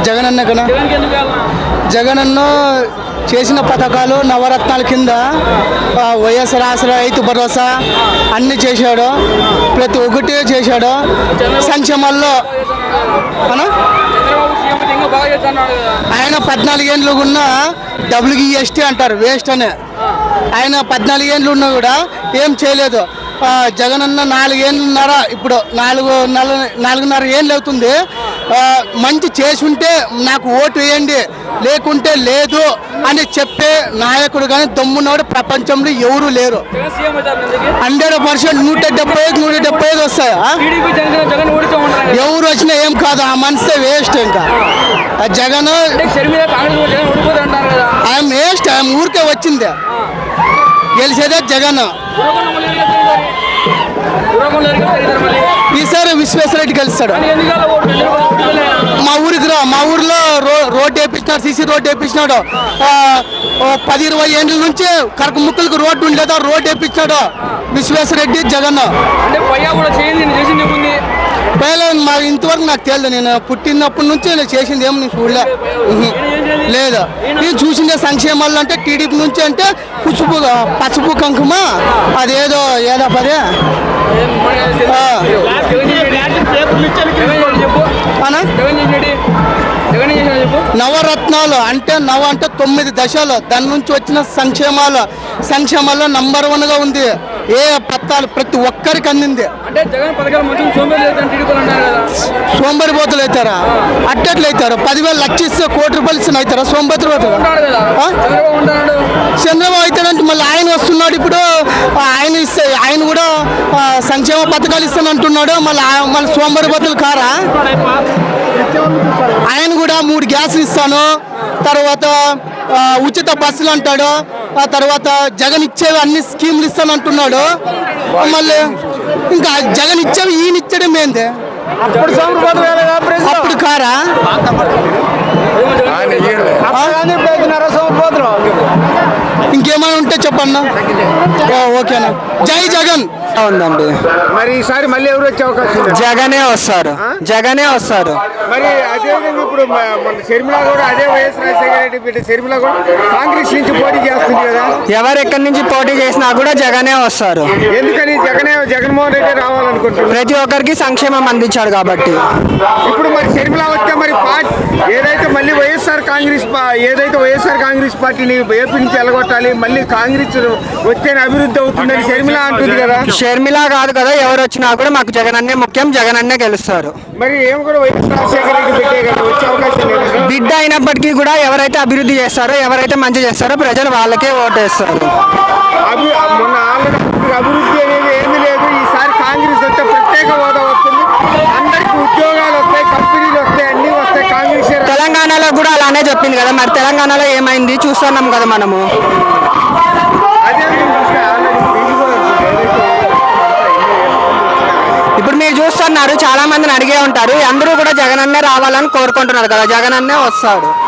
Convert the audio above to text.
జగనన్న కన్నా జగనన్న చేసిన పథకాలు నవరత్నాల కింద వైఎస్ఆర్ ఆసరా రైతు భరోసా అన్నీ చేశాడు. ప్రతి ఒక్కటి చేశాడు. సంక్షేమాల్లో ఆయన 14 ఏళ్ళు ఉన్న WEST అంటారు, వేస్ట్ అని. ఆయన 14 ఏళ్ళు ఉన్నా కూడా ఏం చేయలేదు. జగనన్న 4 ఏళ్ళున్నర, ఇప్పుడు 4.5 ఏళ్ళు అవుతుంది. మంచి చేసి ఉంటే నాకు ఓటు వేయండి, లేకుంటే లేదు అని చెప్పే నాయకుడు కానీ దమ్మున్నవాడు ప్రపంచంలో ఎవరు లేరు. 100% 175 వస్తాయా? ఎవరు వచ్చినా ఏం కాదు, ఆ మనసే వేస్ట్. ఇంకా జగన్ ఆయన వేస్ట్, ఆయన ఊరికే వచ్చింది. గెలిచేదే జగన్. ఈసారి విశ్వేశ్వరరెడ్డి గెలుస్తాడు. మా ఊరిలో రోడ్డు వేయించినాడు, సీసీ రోడ్డు వేయించినాడు. 10-20 ఏళ్ళ నుంచి కరక ముక్కలకు రోడ్డు ఉండేదో రోడ్డు వేయించినాడు విశ్వేశ్వరరెడ్డి. జగన్ మా ఇంతవరకు నాకు తెలియదు. నేను పుట్టినప్పటి నుంచి నేను చేసింది ఏమి నేను చూడలే లేదు. నేను చూసిందే సంక్షేమాలు అంటే టీడీపీ నుంచి అంటే పసుపు కుంకుమ అదేదో పదే నవరత్నాలు అంటే 9 దశలు. దాని నుంచి వచ్చిన సంక్షేమాల్లో నంబర్ 1గా ఉంది. ఏ పత్రాలు ప్రతి ఒక్కరికి అందింది. సోంబరి పోతులు అవుతారా? అట్టట్లు అవుతారు. 10,000 లక్ష ఇస్తే ₹1 కోటి ఇస్తున్న అవుతారా సోంబరి పోతులు? చంద్రబాబు అవుతాడంటే మళ్ళీ ఆయన వస్తున్నాడు. ఇప్పుడు ఆయన కూడా సంక్షేమ పథకాలు ఇస్తానంటున్నాడు. మళ్ళీ సోంబరి పోతులు కారా? ఆయన కూడా 3 గ్యాసులు ఇస్తాను, తర్వాత ఉచిత బస్సులు అంటాడు, ఆ తర్వాత జగన్ ఇచ్చేవి అన్ని స్కీములు ఇస్తాను అంటున్నాడు. మళ్ళీ ఇంకా జగన్ ఇచ్చేవి ఈయన ఇచ్చడం ఏంది? అప్పుడు కారా? ఇంకేమైనా ఉంటే చెప్పన్నా. ఓకేనా? జై జగన్ ఉందండి. మరి ఈసారి మళ్ళీ ఎవరు వచ్చే అవకాశం? జగనే వస్తారు. మరి అదేవిధంగా ఇప్పుడు షర్మిల కూడా అదే వైఎస్ రాజశేఖర రెడ్డి బిడ్డ షర్మిల కూడా కాంగ్రెస్ నుంచి పోటీ చేస్తుంది కదా. ఎవరు ఎక్కడి నుంచి పోటీ చేసినా కూడా జగనే వస్తారు. ఎందుకని జగన్మోహన్ రెడ్డి రావాలనుకుంటున్నారు? ప్రతి ఒక్కరికి సంక్షేమం అందించాడు కాబట్టి. ఇప్పుడు మరి షర్మిల వస్తే మరి ఏదైతే మళ్ళీ వైఎస్ఆర్ కాంగ్రెస్ పార్టీని ఏపీ నుంచి ఎలగొట్టాలి, మళ్ళీ కాంగ్రెస్ వస్తేనే అభివృద్ధి అవుతుందని షర్మిల అంటుంది కదా. షర్మిల కాదు కదా, ఎవరు వచ్చినా కూడా మాకు జగన్ అన్నే ముఖ్యం, జగన్ అన్నే గెలుస్తారు. మరి ఏం కూడా వైఎస్ రాజశేఖర రెడ్డి బిడ్డే కదా, వచ్చే అవకాశం లేదు. బిడ్డ అయినప్పటికీ కూడా ఎవరైతే అభివృద్ధి చేస్తారో, ఎవరైతే మంచి చేస్తారో ప్రజలు వాళ్ళకే ఓటేస్తారు. మొన్న అభివృద్ధి అనేది ఏమీ లేదు. ఈసారి కాంగ్రెస్ వస్తే ప్రత్యేక హోదా వస్తుంది, అందరికి ఉద్యోగాలు వస్తాయి, కంపెనీలు వస్తాయి, అన్ని వస్తాయి. కాంగ్రెస్ తెలంగాణలో కూడా అలానే చెప్పింది కదా. మరి తెలంగాణలో ఏమైంది చూస్తున్నాం కదా మనము. ఇప్పుడు మీరు చూస్తున్నారు, చాలా మందిని అడిగే ఉంటారు, అందరూ కూడా జగన్ అన్నే రావాలని కోరుకుంటున్నారు కదా. జగన్ అన్నే వస్తాడు.